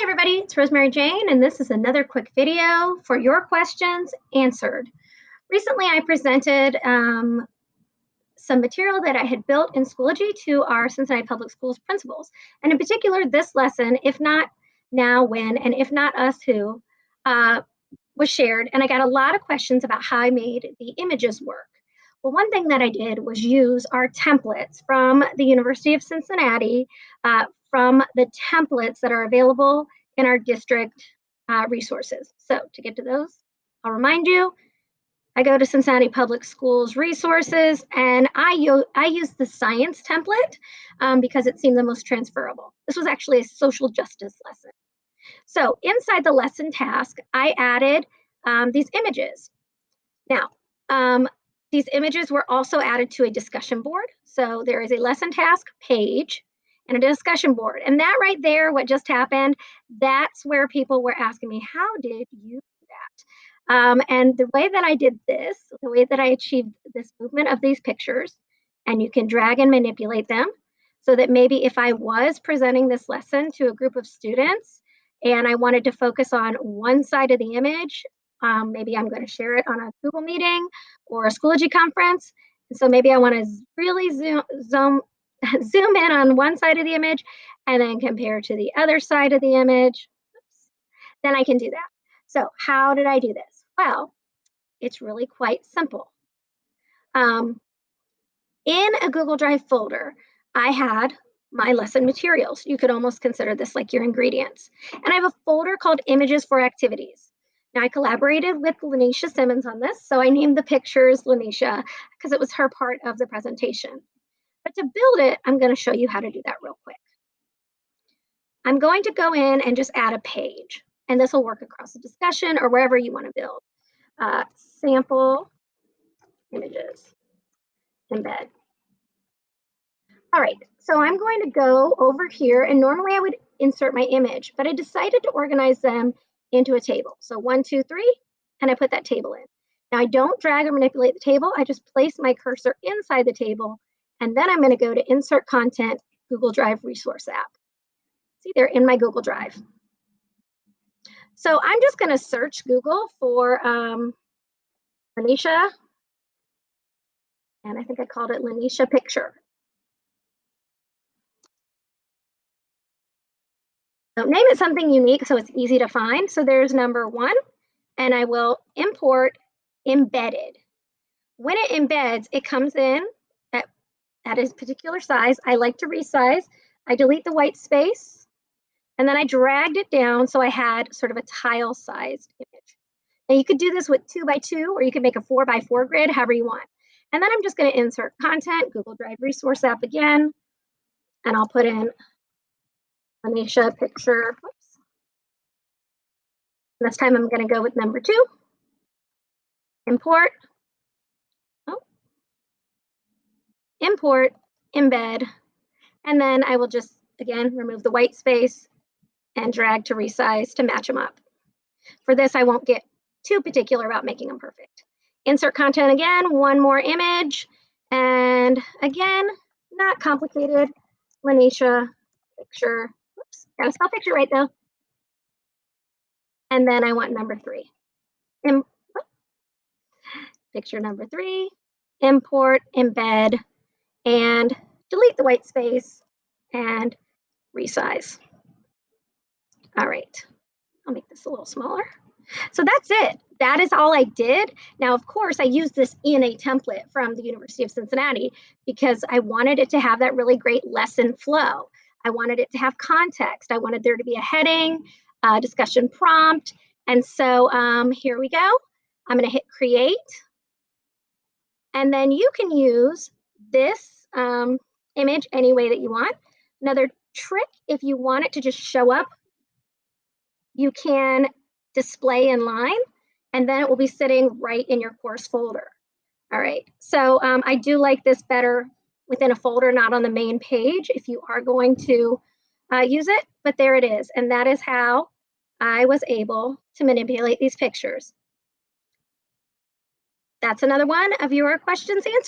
everybody, it's Rosemary Jane, and this is another quick video for your questions answered. Recently, I presented some material that I had built in Schoology to our Cincinnati Public Schools principals, and in particular, this lesson, If Not Now, When, and If Not Us, Who, was shared, and I got a lot of questions about how I made the images work. Well, one thing that I did was use our templates from the University of Cincinnati, from the templates that are available in our district resources. So to get to those, I'll remind you, I go to Cincinnati Public Schools resources, and I use the science template because it seemed the most transferable. This was actually a social justice lesson. So inside the lesson task, I added these images. Now, these images were also added to a discussion board. So there is a lesson task page and a discussion board. And that right there, what just happened, that's where people were asking me, how did you do that? And the way that I did this, the way that I achieved this movement of these pictures, and you can drag and manipulate them so that maybe if I was presenting this lesson to a group of students and I wanted to focus on one side of the image, maybe I'm going to share it on a Google meeting or a Schoology conference. And so maybe I want to really zoom in on one side of the image and then compare to the other side of the image. Then I can do that. So how did I do this? Well, it's really quite simple. In a Google Drive folder, I had my lesson materials. You could almost consider this like your ingredients. And I have a folder called Images for Activities. Now, I collaborated with Lanisha Simmons on this, so I named the pictures Lanisha because it was her part of the presentation. But to build it, I'm going to show you how to do that real quick. I'm going to go in and just add a page, and this will work across a discussion or wherever you want to build. Sample images, embed. All right, so I'm going to go over here, and normally I would insert my image, but I decided to organize them into a table. So 1, 2, 3, and I put that table in. Now I don't drag or manipulate the table, I just place my cursor inside the table, and then I'm going to go to Insert Content, Google Drive Resource App. See, they're in my Google Drive. So I'm just going to search Google for Lanisha, and I think I called it Lanisha Picture. So name it something unique so it's easy to find. So there's number 1, and I will import embedded. When it embeds, it comes in at a particular size. I like to resize. I delete the white space, and then I dragged it down so I had sort of a tile-sized image. Now you could do this with 2 by 2, or you could make a 4 by 4 grid, however you want. And then I'm just going to insert content, Google Drive Resource App again, and I'll put in Lanisha Picture. Whoops. This time I'm going to go with number 2. Import. Oh. Import, embed, and then I will just, again, remove the white space and drag to resize to match them up. For this, I won't get too particular about making them perfect. Insert content again, 1 more image, and again, not complicated. Lanisha Picture. Oops, gotta spell picture right though. And then I want number 3. Picture number 3, import, embed, and delete the white space and resize. All right, I'll make this a little smaller. So that's it. That is all I did. Now, of course, I used this in a template from the University of Cincinnati because I wanted it to have that really great lesson flow. I wanted it to have context. I wanted there to be a heading, a discussion prompt. And so here we go. I'm going to hit create. And then you can use this image any way that you want. Another trick, if you want it to just show up, you can display in line, and then it will be sitting right in your course folder. All right, so I do like this better within a folder, not on the main page if you are going to use it, but there it is. And that is how I was able to manipulate these pictures. That's another one of your questions answered.